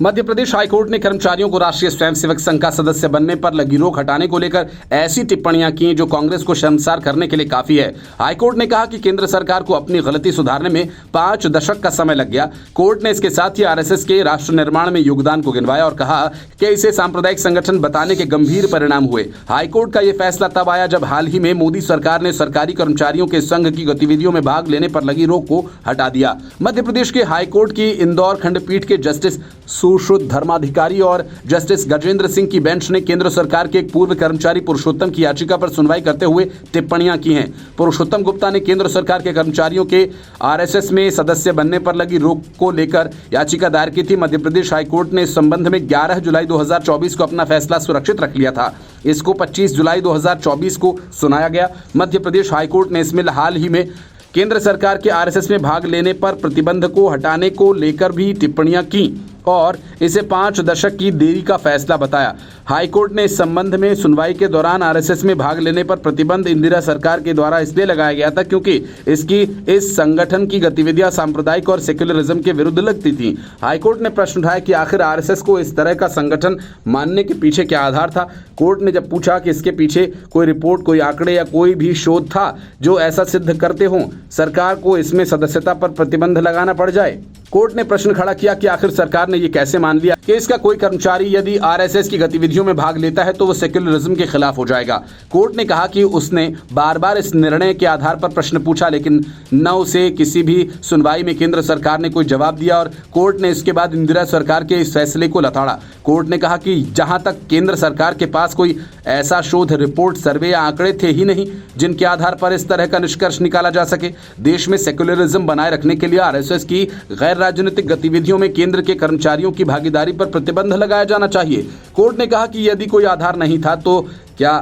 Madhya Pradesh high court ने कर्मचारियों को राष्ट्रीय स्वयंसेवक संघ का सदस्य बनने पर लगी रोक हटाने को लेकर ऐसी टिप्पणियां की जो कांग्रेस को शर्मसार करने के लिए काफी है। हाईकोर्ट ने कहा कि केंद्र सरकार को अपनी गलती सुधारने में 5 दशक का समय लग गया। कोर्ट ने इसके साथ ही आरएसएस के राष्ट्र निर्माण में योगदान को गिनवाया और कहा कि इसे सांप्रदायिक संगठन बताने के गंभीर परिणाम हुए। हाईकोर्ट का यह फैसला तब आया जब हाल ही में मोदी सरकार ने सरकारी कर्मचारियों के संघ की गतिविधियों में भाग लेने पर लगी रोक को हटा दिया। मध्य प्रदेश के हाईकोर्ट की इंदौर खंडपीठ के जस्टिस सुश्रुत धर्माधिकारी और जस्टिस गजेंद्र सिंह की बेंच ने केंद्र सरकार के एक पूर्व कर्मचारी पुरुषोत्तम की याचिका पर सुनवाई करते हुए टिप्पणियां की हैं। पुरुषोत्तम गुप्ता ने केंद्र सरकार के कर्मचारियों के आरएसएस में सदस्य बनने पर लगी रोक को लेकर याचिका दायर की थी। मध्य प्रदेश हाईकोर्ट ने इस संबंध में 11 जुलाई 2024 को अपना फैसला सुरक्षित रख लिया था। इसको 25 जुलाई 2024 को सुनाया गया। मध्य प्रदेश हाईकोर्ट ने इसमें हाल ही में केंद्र सरकार के आरएसएस में भाग लेने पर प्रतिबंध को हटाने को लेकर भी टिप्पणियां की और इसे 5 दशक की देरी का फैसला बताया। हाईकोर्ट ने इस संबंध में सुनवाई के दौरान आरएसएस में भाग लेने पर प्रतिबंध इंदिरा सरकार के द्वारा इसलिए लगाया गया था क्योंकि इस संगठन की गतिविधियां सांप्रदायिक और सेक्युलरिज्म के विरुद्ध लगती थी। हाईकोर्ट ने प्रश्न उठाया कि आखिर आरएसएस को इस तरह का संगठन मानने के पीछे क्या आधार था। कोर्ट ने जब पूछा कि इसके पीछे कोई रिपोर्ट, कोई आंकड़े या कोई भी शोध था जो ऐसा सिद्ध करते हों सरकार को इसमें सदस्यता पर प्रतिबंध लगाना पड़ जाए। कोर्ट ने प्रश्न खड़ा किया कि आखिर सरकार ने ये कैसे मान लिया कि इसका कोई कर्मचारी यदि आरएसएस की गतिविधियों में भाग लेता है तो वो सेक्युलरिज्म के खिलाफ हो जाएगा। कोर्ट ने कहा कि उसने बार बार इस निर्णय के आधार पर प्रश्न पूछा लेकिन न उसे किसी भी सुनवाई में केंद्र सरकार ने कोई जवाब दिया और कोर्ट ने इसके बाद इंदिरा सरकार के इस फैसले को लताड़ा। कोर्ट ने कहा कि जहां तक केंद्र सरकार के पास कोई ऐसा शोध, रिपोर्ट, सर्वे या आंकड़े थे ही नहीं जिनके आधार पर इस तरह का निष्कर्ष निकाला जा सके। देश में सेक्युलरिज्म बनाए रखने के लिए आरएसएस की गैर राजनीतिक गतिविधियों में केंद्र के कर्मचारियों की भागीदारी पर प्रतिबंध लगाया जाना चाहिए। कोर्ट ने कहा कि यदि कोई आधार नहीं था तो क्या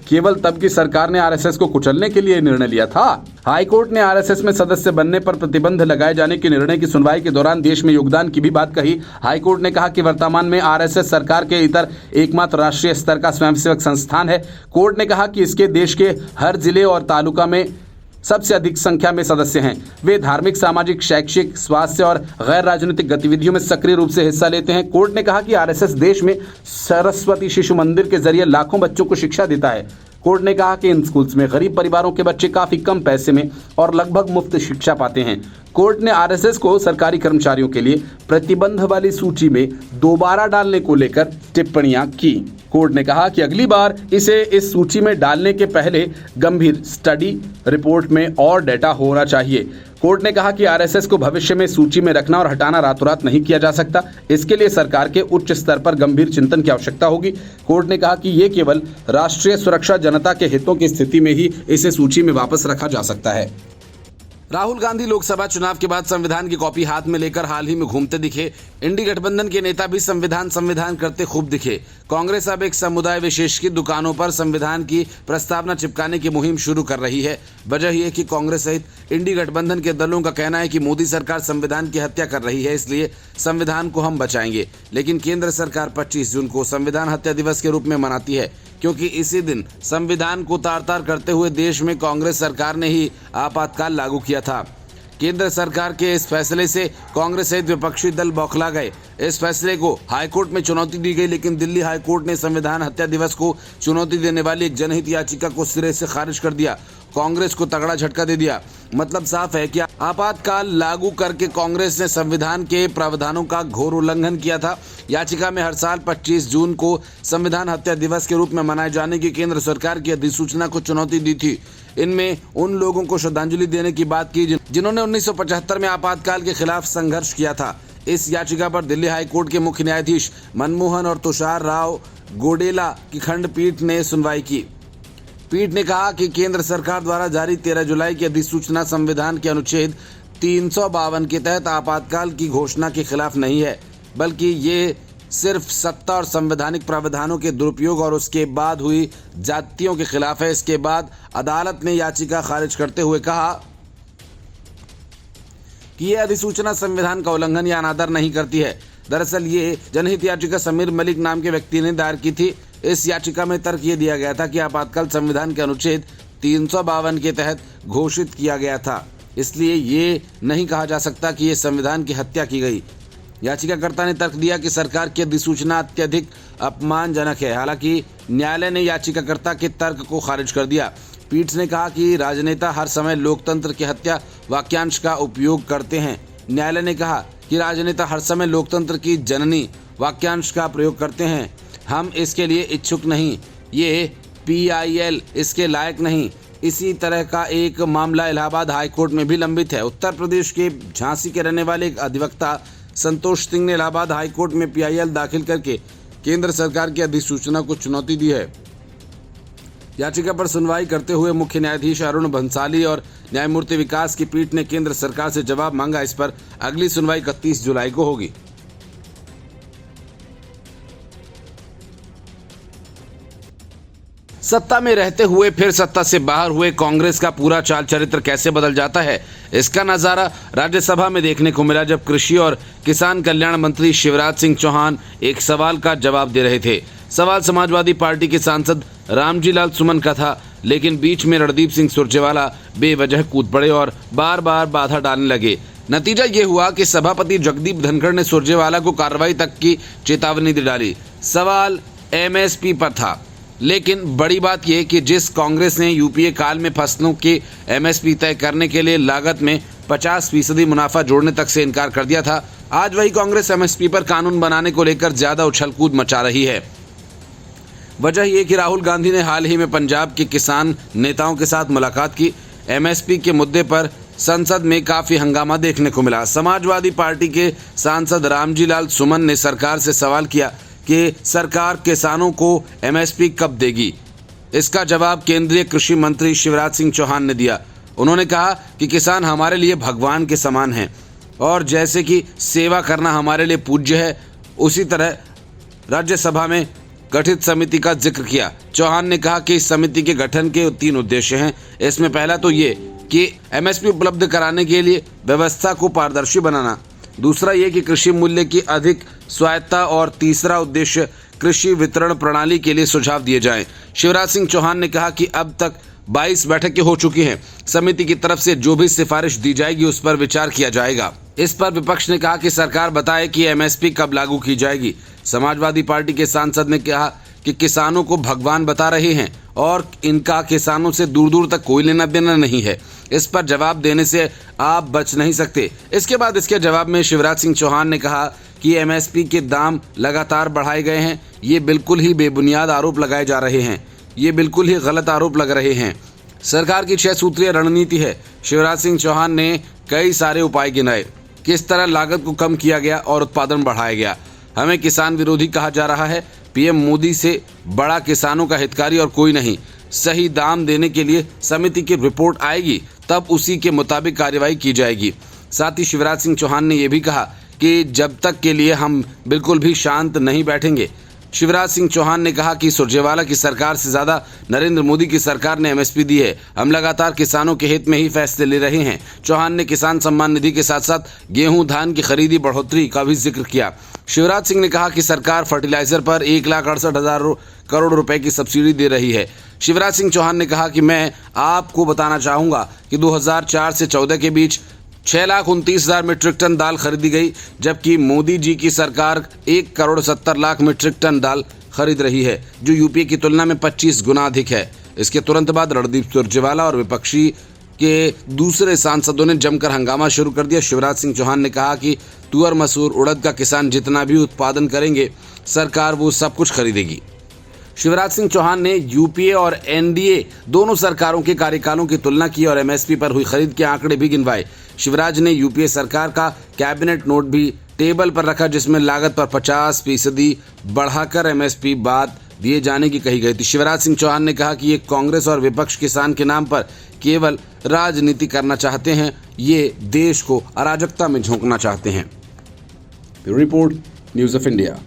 केवल तब की सरकार ने आरएसएस को कुचलने के लिए निर्णय लिया था। हाईकोर्ट ने आरएसएस में सदस्य बनने पर प्रतिबंध लगाए जाने के निर्णय की सुनवाई के दौरान देश में योगदान की भी बात कही। हाईकोर्ट ने कहा कि वर्तमान में आरएसएस सरकार के इतर एकमात्र राष्ट्रीय स्तर का स्वयंसेवक संस्थान है। कोर्ट ने कहा कि इसके देश के हर जिले और तालुका में सबसे अधिक संख्या में सदस्य हैं। वे धार्मिक, सामाजिक, शैक्षिक, स्वास्थ्य और गैर राजनीतिक गतिविधियों में सक्रिय रूप से हिस्सा लेते हैं। कोर्ट ने कहा कि आरएसएस देश में सरस्वती शिशु मंदिर के जरिए लाखों बच्चों को शिक्षा देता है। कोर्ट ने कहा कि इन स्कूल्स में गरीब परिवारों के बच्चे काफी कम पैसे में और लगभग मुफ्त शिक्षा पाते हैं। कोर्ट ने आरएसएस को सरकारी कर्मचारियों के लिए प्रतिबंध वाली सूची में दोबारा डालने को लेकर टिप्पणियां की। कोर्ट ने कहा कि अगली बार इसे इस सूची में डालने के पहले गंभीर स्टडी रिपोर्ट में और डेटा होना चाहिए। कोर्ट ने कहा कि आरएसएस को भविष्य में सूची में रखना और हटाना रातों रात नहीं किया जा सकता। इसके लिए सरकार के उच्च स्तर पर गंभीर चिंतन की आवश्यकता होगी। कोर्ट ने कहा कि ये केवल राष्ट्रीय सुरक्षा, जनता के हितों की स्थिति में ही इसे सूची में वापस रखा जा सकता है। राहुल गांधी लोकसभा चुनाव के बाद संविधान की कॉपी हाथ में लेकर हाल ही में घूमते दिखे। इंडी गठबंधन के नेता भी संविधान करते खूब दिखे। कांग्रेस अब एक समुदाय विशेष की दुकानों पर संविधान की प्रस्तावना चिपकाने की मुहिम शुरू कर रही है। वजह यह कि कांग्रेस सहित इंडी गठबंधन के दलों का कहना है कि मोदी सरकार संविधान की हत्या कर रही है, इसलिए संविधान को हम बचाएंगे। लेकिन केंद्र सरकार 25 जून को संविधान हत्या दिवस के रूप में मनाती है क्योंकि इसी दिन संविधान को तार-तार करते हुए देश में कांग्रेस सरकार ने ही आपातकाल लागू किया था। केंद्र सरकार के इस फैसले से कांग्रेस सहित विपक्षी दल बौखला गए। इस फैसले को हाईकोर्ट में चुनौती दी गई लेकिन दिल्ली हाईकोर्ट ने संविधान हत्या दिवस को चुनौती देने वाली एक जनहित याचिका को सिरे से खारिज कर दिया। कांग्रेस को तगड़ा झटका दे दिया। मतलब साफ है कि आपातकाल लागू करके कांग्रेस ने संविधान के प्रावधानों का घोर उल्लंघन किया था। याचिका में हर साल 25 जून को संविधान हत्या दिवस के रूप में मनाए जाने की केंद्र सरकार की अधिसूचना को चुनौती दी थी। इनमें उन लोगों को श्रद्धांजलि देने की बात की जिन्होंने 1975 में आपातकाल के खिलाफ संघर्ष किया था। इस याचिका पर दिल्ली हाईकोर्ट के मुख्य न्यायाधीश मनमोहन और तुषार राव गोडेला की खंडपीठ ने सुनवाई की। पीठ ने कहा कि केंद्र सरकार द्वारा जारी 13 जुलाई की अधिसूचना संविधान के अनुच्छेद 352 के तहत आपातकाल की घोषणा के खिलाफ नहीं है, बल्कि ये सिर्फ सत्ता और संवैधानिक प्रावधानों के दुरुपयोग और उसके बाद हुई जातियों के खिलाफ है। इसके बाद अदालत ने याचिका खारिज करते हुए कहा कि यह अधिसूचना संविधान का उल्लंघन या अनादर नहीं करती है। दरअसल ये जनहित याचिका समीर मलिक नाम के व्यक्ति ने दायर की थी। इस याचिका में तर्क ये दिया गया था कि आपातकाल संविधान के अनुच्छेद 352 के तहत घोषित किया गया था, इसलिए ये नहीं कहा जा सकता कि ये संविधान की हत्या की गई। याचिकाकर्ता ने तर्क दिया कि सरकार की अधिसूचना अत्यधिक अपमानजनक है। हालांकि न्यायालय ने याचिकाकर्ता के तर्क को खारिज कर दिया। पीठ ने कहा कि राजनेता हर समय लोकतंत्र की हत्या वाक्यांश का उपयोग करते हैं। न्यायालय ने कहा कि राजनेता हर समय लोकतंत्र की जननी वाक्यांश का प्रयोग करते हैं। हम इसके लिए इच्छुक नहीं, ये PIL इसके लायक नहीं। इसी तरह का एक मामला इलाहाबाद हाईकोर्ट में भी लंबित है। उत्तर प्रदेश के झांसी के रहने वाले एक अधिवक्ता संतोष सिंह ने इलाहाबाद हाईकोर्ट में PIL दाखिल करके केंद्र सरकार की अधिसूचना को चुनौती दी है। याचिका पर सुनवाई करते हुए मुख्य न्यायाधीश अरुण भंसाली और न्यायमूर्ति विकास की पीठ ने केंद्र सरकार से जवाब मांगा। इस पर अगली सुनवाई 31 जुलाई को होगी। सत्ता में रहते हुए फिर सत्ता से बाहर हुए कांग्रेस का पूरा चाल चरित्र कैसे बदल जाता है, इसका नजारा राज्यसभा में देखने को मिला, जब कृषि और किसान कल्याण मंत्री शिवराज सिंह चौहान एक सवाल का जवाब दे रहे थे। सवाल समाजवादी पार्टी के सांसद रामजी लाल सुमन का था, लेकिन बीच में रणदीप सिंह सुरजेवाला बेवजह कूद पड़े और बार बार बाधा डालने लगे। नतीजा ये हुआ कि सभापति जगदीप धनखड़ ने सुरजेवाला को कार्रवाई तक की चेतावनी दे डाली। सवाल MSP पर था, लेकिन बड़ी बात यह कि जिस कांग्रेस ने UPA काल में फसलों के MSP तय करने के लिए लागत में 50% मुनाफा जोड़ने तक से इनकार कर दिया था, आज वही कांग्रेस MSP पर कानून बनाने को लेकर ज्यादा उछल कूद मचा रही है। वजह यह कि राहुल गांधी ने हाल ही में पंजाब के किसान नेताओं के साथ मुलाकात की। MSP के मुद्दे पर संसद में काफी हंगामा देखने को मिला। समाजवादी पार्टी के सांसद रामजी लाल सुमन ने सरकार से सवाल किया कि सरकार किसानों को MSP कब देगी। इसका जवाब केंद्रीय कृषि मंत्री शिवराज सिंह चौहान ने दिया। उन्होंने कहा कि किसान हमारे लिए भगवान के समान हैं और जैसे कि सेवा करना हमारे लिए पूज्य है, उसी तरह राज्यसभा में गठित समिति का जिक्र किया। चौहान ने कहा कि इस समिति के गठन के 3 उद्देश्य हैं। इसमें पहला तो ये कि MSP उपलब्ध कराने के लिए व्यवस्था को पारदर्शी बनाना, दूसरा ये कि कृषि मूल्य की अधिक स्वायत्तता और तीसरा उद्देश्य कृषि वितरण प्रणाली के लिए सुझाव दिए जाएं। शिवराज सिंह चौहान ने कहा कि अब तक 22 बैठकें हो चुकी हैं। समिति की तरफ से जो भी सिफारिश दी जाएगी उस पर विचार किया जाएगा। इस पर विपक्ष ने कहा कि सरकार बताए कि MSP कब लागू की जाएगी। समाजवादी पार्टी के सांसद ने कहा कि किसानों को भगवान बता रहे हैं और इनका किसानों से दूर दूर तक कोई लेना देना नहीं है। इस पर जवाब देने से आप बच नहीं सकते। इसके बाद इसके जवाब में शिवराज सिंह चौहान ने कहा कि MSP के दाम लगातार बढ़ाए गए हैं। ये बिल्कुल ही बेबुनियाद आरोप लगाए जा रहे हैं, ये बिल्कुल ही गलत आरोप लग रहे हैं। सरकार की 6 सूत्रीय रणनीति है। शिवराज सिंह चौहान ने कई सारे उपाय गिनाए, किस तरह लागत को कम किया गया और उत्पादन बढ़ाया गया। हमें किसान विरोधी कहा जा रहा है। PM मोदी से बड़ा किसानों का हितकारी और कोई नहीं। सही दाम देने के लिए समिति की रिपोर्ट आएगी, तब उसी के मुताबिक कार्रवाई की जाएगी। साथ ही शिवराज सिंह चौहान ने यह भी कहा कि जब तक के लिए हम बिल्कुल भी शांत नहीं बैठेंगे। शिवराज सिंह चौहान ने कहा कि सुरजेवाला की सरकार से ज़्यादा नरेंद्र मोदी की सरकार ने MSP दी है। हम लगातार किसानों के हित में ही फैसले ले रहे हैं। चौहान ने किसान सम्मान निधि के साथ साथ गेहूं धान की खरीदी बढ़ोतरी का भी जिक्र किया। शिवराज सिंह ने कहा कि सरकार फर्टिलाइजर पर 1,68,000 करोड़ रुपए की सब्सिडी दे रही है। शिवराज सिंह चौहान ने कहा कि मैं आपको बताना चाहूँगा कि 2004 से 14 के बीच 6,29,000 मीट्रिक टन दाल खरीदी गई, जबकि मोदी जी की सरकार 1,70,00,000 मीट्रिक टन दाल खरीद रही है, जो UPA की तुलना में 25 गुना अधिक है। इसके तुरंत बाद रणदीप सुरजेवाला और विपक्षी के दूसरे सांसदों ने जमकर हंगामा शुरू कर दिया। शिवराज सिंह चौहान ने कहा कि तुअर, मसूर, उड़द का किसान जितना भी उत्पादन करेंगे, सरकार वो सब कुछ खरीदेगी। शिवराज सिंह चौहान ने UPA और NDA दोनों सरकारों के कार्यकालों की तुलना की और MSP पर हुई खरीद के आंकड़े भी गिनवाए। शिवराज ने UPA सरकार का कैबिनेट नोट भी टेबल पर रखा, जिसमें लागत पर 50% बढ़ाकर MSP बाद दिए जाने की कही गई थी। शिवराज सिंह चौहान ने कहा कि ये कांग्रेस और विपक्ष किसान के नाम पर केवल राजनीति करना चाहते हैं, ये देश को अराजकता में झोंकना चाहते हैं। Report news of India.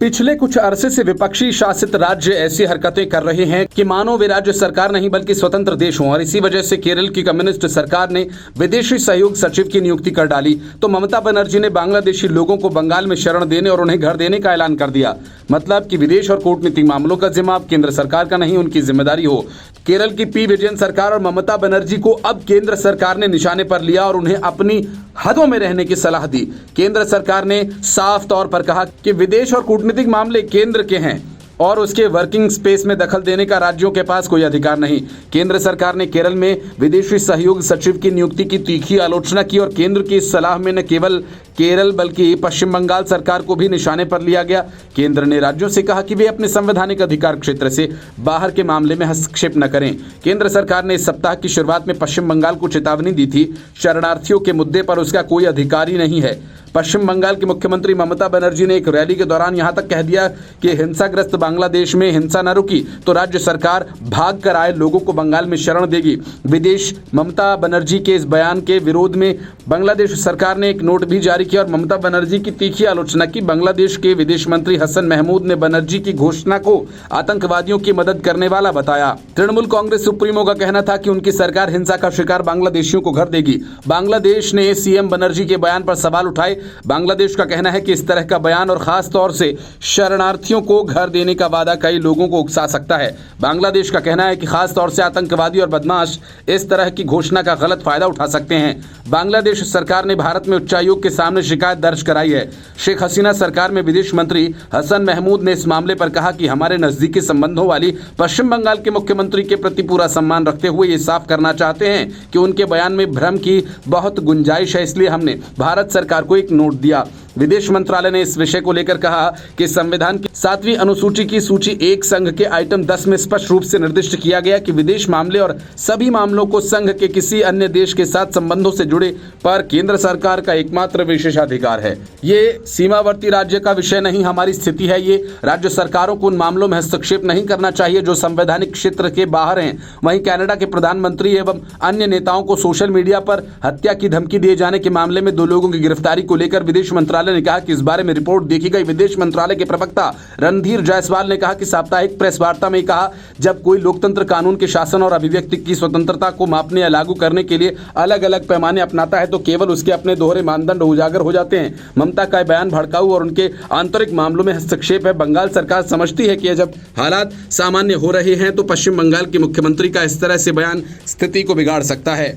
पिछले कुछ अरसे से विपक्षी शासित राज्य ऐसी हरकतें कर रहे हैं कि मानो वे राज्य सरकार नहीं बल्कि स्वतंत्र देश हों, और इसी वजह से केरल की कम्युनिस्ट सरकार ने विदेशी सहयोग सचिव की नियुक्ति कर डाली तो ममता बनर्जी ने बांग्लादेशी लोगों को बंगाल में शरण देने और उन्हें घर देने का ऐलान कर दिया। मतलब कि विदेश और कूटनीतिक मामलों का जिम्मा अब केंद्र सरकार का नहीं, उनकी जिम्मेदारी हो। केरल की पी विजयन सरकार और ममता बनर्जी को अब केंद्र सरकार ने निशाने पर लिया और उन्हें अपनी हदों में रहने की सलाह दी। केंद्र सरकार ने साफ तौर पर कहा कि विदेश और कूटनीतिक मामले केंद्र के हैं और उसके वर्किंग स्पेस में दखल देने का राज्यों के पास कोई अधिकार नहीं। केंद्र सरकार ने केरल में विदेशी सहयोग सचिव की नियुक्ति की तीखी आलोचना की और केंद्र की इस सलाह में न केवल केरल बल्कि पश्चिम बंगाल सरकार को भी निशाने पर लिया गया। केंद्र ने राज्यों से कहा कि वे अपने संवैधानिक अधिकार क्षेत्र से बाहर के मामले में हस्तक्षेप न करें। केंद्र सरकार ने इस सप्ताह की शुरुआत में पश्चिम बंगाल को चेतावनी दी थी, शरणार्थियों के मुद्दे पर उसका कोई अधिकार ही नहीं है। पश्चिम बंगाल की मुख्यमंत्री ममता बनर्जी ने एक रैली के दौरान यहां तक कह दिया कि हिंसाग्रस्त बांग्लादेश में हिंसा न रुकी तो राज्य सरकार भाग कर आए लोगों को बंगाल में शरण देगी। विदेश ममता बनर्जी के इस बयान के विरोध में बांग्लादेश सरकार ने एक नोट भी जारी किया और ममता बनर्जी की तीखी आलोचना की। बांग्लादेश के विदेश मंत्री हसन महमूद ने बनर्जी की घोषणा को आतंकवादियों की मदद करने वाला बताया। तृणमूल कांग्रेस सुप्रीमो का कहना था कि उनकी सरकार हिंसा का शिकार बांग्लादेशियों को घर देगी। बांग्लादेश ने सीएम बनर्जी के बयान पर सवाल उठाए। बांग्लादेश का कहना है कि इस तरह का बयान और खास तौर से शरणार्थियों को घर देने का वादा कई लोगों को उकसा सकता है। बांग्लादेश का कहना है कि खास तौर से आतंकवादी और बदमाश इस तरह की घोषणा का गलत फायदा उठा सकते हैं। बांग्लादेश सरकार ने भारत में उच्चायोग के सामने शिकायत दर्ज कराई है। शेख हसीना सरकार में विदेश मंत्री हसन महमूद ने इस मामले पर कहा कि हमारे नजदीकी संबंधों वाली पश्चिम बंगाल के मुख्यमंत्री के प्रति पूरा सम्मान रखते हुए ये साफ करना चाहते हैं कि उनके बयान में भ्रम की बहुत गुंजाइश है, इसलिए हमने भारत सरकार को एक नोट दिया। विदेश मंत्रालय ने इस विषय को लेकर कहा कि संविधान की 7वीं अनुसूची की सूची 1 संघ के आइटम 10 में स्पष्ट रूप से निर्दिष्ट किया गया कि विदेश मामले और सभी मामलों को संघ के किसी अन्य देश के साथ संबंधों से जुड़े पर केंद्र सरकार का एकमात्र विशेषाधिकार है। ये सीमावर्ती राज्य का विषय नहीं, हमारी स्थिति है। ये राज्य सरकारों को उन मामलों में हस्तक्षेप नहीं करना चाहिए जो संवैधानिक क्षेत्र के बाहर हैं। वहीं कनाडा के प्रधानमंत्री एवं अन्य नेताओं को सोशल मीडिया पर हत्या की धमकी दिए जाने के मामले में 2 लोगों की गिरफ्तारी को लेकर विदेश मंत्रालय ने कहा कि इस बारे में रिपोर्ट देखी गई। विदेश मंत्रालय के प्रवक्ता रणधीर जायसवाल ने कहा कि साप्ताहिक प्रेस वार्ता में कहा, जब कोई लोकतंत्र कानून के शासन और अभिव्यक्ति की स्वतंत्रता को मापने या लागू करने के लिए अलग अलग पैमाने अपनाता है तो केवल उसके अपने दोहरे मानदंड उजागर हो जाते हैं। ममता का बयान भड़काऊ और उनके आंतरिक मामलों में हस्तक्षेप है। बंगाल सरकार समझती है कि जब हालात सामान्य हो रहे हैं तो पश्चिम बंगाल के मुख्यमंत्री का इस तरह से बयान स्थिति को बिगाड़ सकता है।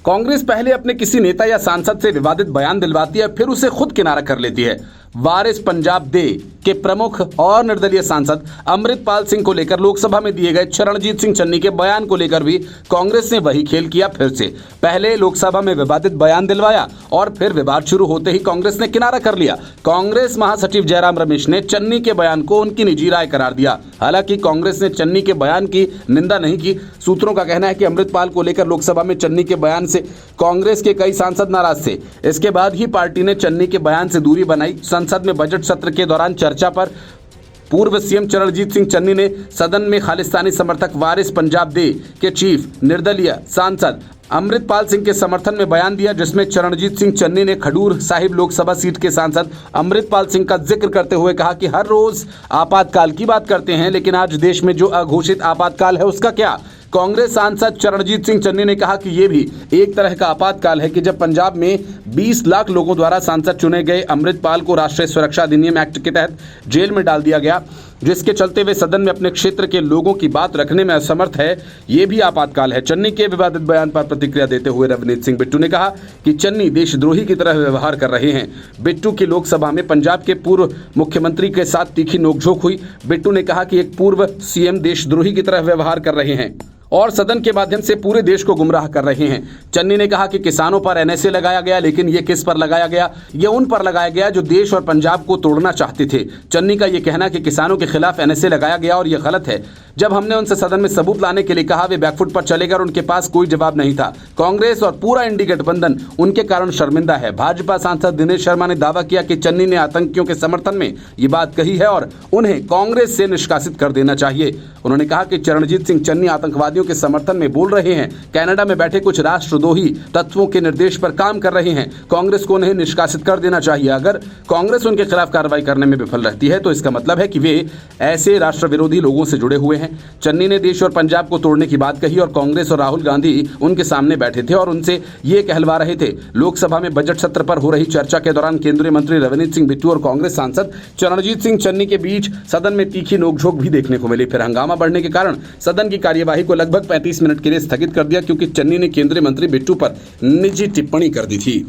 कांग्रेस पहले अपने किसी नेता या सांसद से विवादित बयान दिलवाती है, फिर उसे खुद किनारा कर लेती है। वारिस पंजाब दे के प्रमुख और निर्दलीय सांसद अमृतपाल सिंह को लेकर लोकसभा में दिए गए चरणजीत सिंह चन्नी के बयान को लेकर भी कांग्रेस ने वही खेल किया। फिर से पहले लोकसभा में विवादित बयान दिलवाया और फिर विवाद शुरू होते ही कांग्रेस ने किनारा कर लिया। कांग्रेस महासचिव जयराम रमेश ने चन्नी के बयान को उनकी निजी राय करार दिया। हालांकि कांग्रेस ने चन्नी के बयान की निंदा नहीं की। सूत्रों का कहना है कि अमृतपाल को लेकर लोकसभा में चन्नी के बयान से कांग्रेस के कई सांसद नाराज थे। इसके बाद ही पार्टी ने चन्नी के बयान से दूरी बनाई। संसद में बजट सत्र के दौरान चर्चा पर पूर्व सीएम चरणजीत सिंह चन्नी ने सदन में खालिस्तानी समर्थक वारिस पंजाब दे के चीफ निर्दलीय सांसद अमृतपाल सिंह के समर्थन में बयान दिया, जिसमें चरणजीत सिंह चन्नी ने खडूर साहिब लोकसभा सीट के सांसद अमृतपाल सिंह का जिक्र करते हुए कहा कि हर रोज आपातकाल की बात करते हैं, लेकिन आज देश में जो अघोषित आपातकाल है उसका क्या। कांग्रेस सांसद चरणजीत सिंह चन्नी ने कहा कि यह भी एक तरह का आपातकाल है कि जब पंजाब में 20 लाख लोगों द्वारा सांसद चुने गए अमृतपाल को राष्ट्रीय सुरक्षा अधिनियम एक्ट के तहत जेल में डाल दिया गया, जिसके चलते वे सदन में अपने क्षेत्र के लोगों की बात रखने में असमर्थ है। ये भी आपातकाल है। चन्नी के विवादित बयान पर प्रतिक्रिया देते हुए रवनीत सिंह बिट्टू ने कहा कि चन्नी देशद्रोही की तरह व्यवहार कर रहे हैं। बिट्टू की लोकसभा में पंजाब के पूर्व मुख्यमंत्री के साथ तीखी नोकझोंक हुई। बिट्टू ने कहा कि एक पूर्व सीएम देशद्रोही की तरह व्यवहार कर रहे हैं और सदन के माध्यम से पूरे देश को गुमराह कर रहे हैं। चन्नी ने कहा कि किसानों पर एनएसए लगाया गया, लेकिन ये किस पर लगाया गया? ये उन पर लगाया गया जो देश और पंजाब को तोड़ना चाहते थे। चन्नी का ये कहना कि किसानों के खिलाफ एनएसए लगाया गया और ये गलत है। जब हमने उनसे सदन में सबूत लाने के लिए कहा, वे बैकफुट पर चले गए और उनके पास कोई जवाब नहीं था। कांग्रेस और पूरा इंडी गठबंधन उनके कारण शर्मिंदा है। भाजपा सांसद दिनेश शर्मा ने दावा किया कि चन्नी ने आतंकियों के समर्थन में ये बात कही है और उन्हें कांग्रेस से निष्कासित कर देना चाहिए। उन्होंने कहा कि चरणजीत सिंह चन्नी आतंकवादियों के समर्थन में बोल रहे हैं। कनाडा में बैठे कुछ राष्ट्रद्रोही तत्वों के निर्देश पर काम कर रहे हैं। कांग्रेस को उन्हें निष्कासित कर देना चाहिए। अगर कांग्रेस उनके खिलाफ कार्रवाई करने में विफल रहती है तो इसका मतलब है कि वे ऐसे राष्ट्र विरोधी लोगों से जुड़े हुए हैं। चन्नी ने देश और पंजाब को तोड़ने की बात कही और कांग्रेस और राहुल गांधी उनके सामने बैठे थे और उनसे ये कहलवा रहे थे। लोकसभा में बजट सत्र पर हो रही चर्चा के दौरान केंद्रीय मंत्री रवनीत सिंह बिट्टू और कांग्रेस सांसद चरणजीत सिंह चन्नी के बीच सदन में तीखी नोकझोंक भी देखने को मिली। फिर हंगामा बढ़ने के कारण सदन की कार्यवाही को लगभग 35 मिनट के लिए स्थगित कर दिया, क्योंकि चन्नी ने केंद्रीय मंत्री बिट्टू पर निजी टिप्पणी कर दी थी।